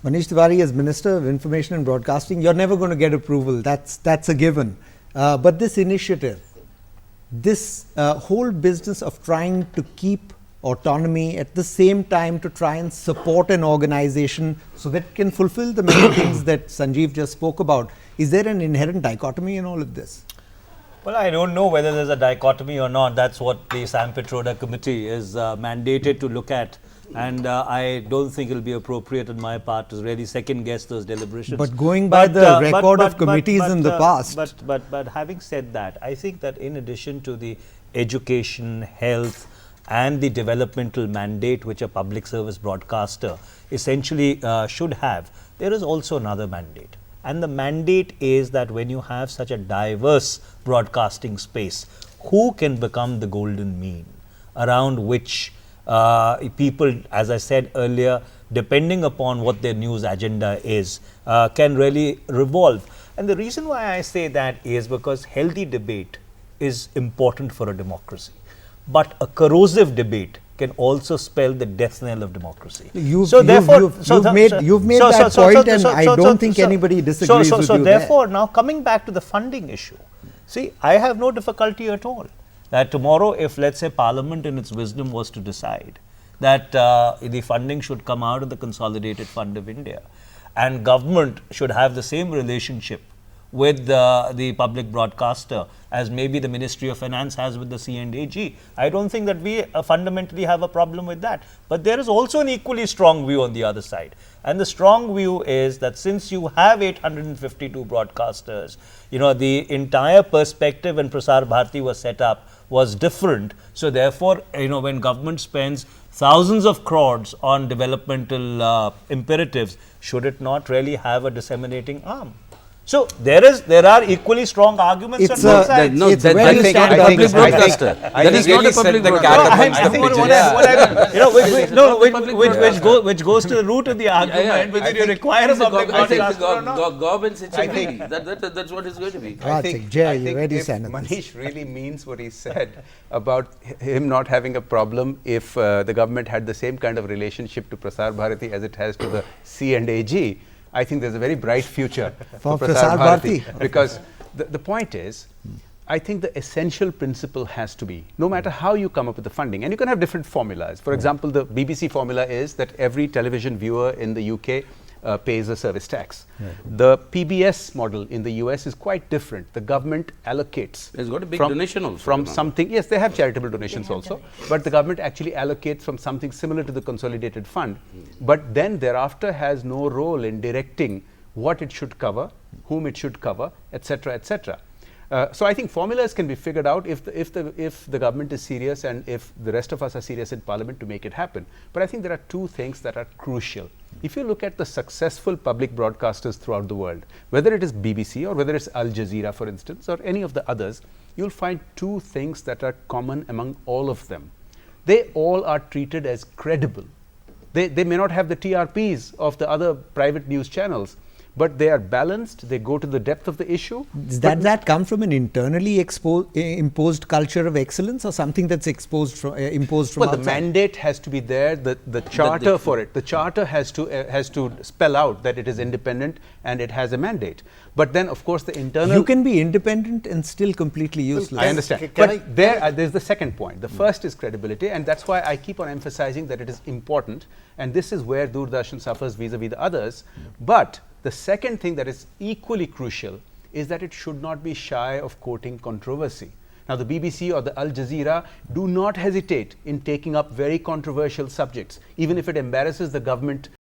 Manish Tewari, as Minister of Information and Broadcasting, you're never going to get approval. That's a given. But this initiative, this whole business of trying to keep autonomy at the same time to try and support an organization so that it can fulfill the many things that Sanjeev just spoke about, is there an inherent dichotomy in all of this? Well, I don't know whether there's a dichotomy or not. That's what the Sam Petroda committee is mandated to look at. And I don't think it'll be appropriate on my part to really second guess those deliberations. But going by the record of committees in the past. But having said that, I think that in addition to the education, health, and the developmental mandate which a public service broadcaster essentially should have, there is also another mandate. And the mandate is that when you have such a diverse broadcasting space, who can become the golden mean around which people, as I said earlier, depending upon what their news agenda is, can really revolve. And the reason why I say that is because healthy debate is important for a democracy. But a corrosive debate can also spell the death knell of democracy. You've made that point, and I don't think anybody disagrees with you. So therefore, now coming back to the funding issue, see, I have no difficulty at all that tomorrow, if let's say Parliament in its wisdom was to decide that the funding should come out of the Consolidated Fund of India, and government should have the same relationship with the public broadcaster as maybe the Ministry of Finance has with the C&AG. I don't think that we fundamentally have a problem with that. But there is also an equally strong view on the other side. And the strong view is that since you have 852 broadcasters, you know, the entire perspective when Prasar Bharati was set up was different. So therefore, you know, when government spends thousands of crores on developmental imperatives, should it not really have a disseminating arm? So there are equally strong arguments on both sides. No, that is not a public broadcaster. That is not a public broadcaster. Which goes to the root of the argument, whether you require a public broadcaster or not. Government situation. That's what it's going to be. I think Manish really means what he said about him not having a problem if the government had the same kind of relationship to Prasar Bharati as it has to the C&AG. I think there's a very bright future for Prasar Bharati, because the point is, I think the essential principle has to be, no matter how you come up with the funding, and you can have different formulas. For example, the BBC formula is that every television viewer in the UK pays a service tax. The PBS model in the US is quite different. The government allocates. It's got a big donation also. From something, yes, they have charitable donations also, but the government actually allocates from something similar to the Consolidated Fund, but then thereafter has no role in directing what it should cover, whom it should cover, etc., etc. So I think formulas can be figured out if the government is serious and if the rest of us are serious in Parliament to make it happen. But I think there are two things that are crucial. If you look at the successful public broadcasters throughout the world, whether it is BBC or whether it's Al Jazeera, for instance, or any of the others, you'll find two things that are common among all of them. They all are treated as credible. They may not have the TRPs of the other private news channels, but they are balanced, they go to the depth of the issue. Does that come from an internally imposed culture of excellence, or something that's imposed from outside? The mandate has to be there, the charter for it. The charter has to spell out that it is independent and it has a mandate. But then, of course, the internal... You can be independent and still completely useless. I understand. But there's the second point. The first is credibility, and that's why I keep on emphasizing that it is important. And this is where Doordarshan suffers vis-a-vis the others. But the second thing that is equally crucial is that it should not be shy of quoting controversy. Now, the BBC or the Al Jazeera do not hesitate in taking up very controversial subjects, even if it embarrasses the government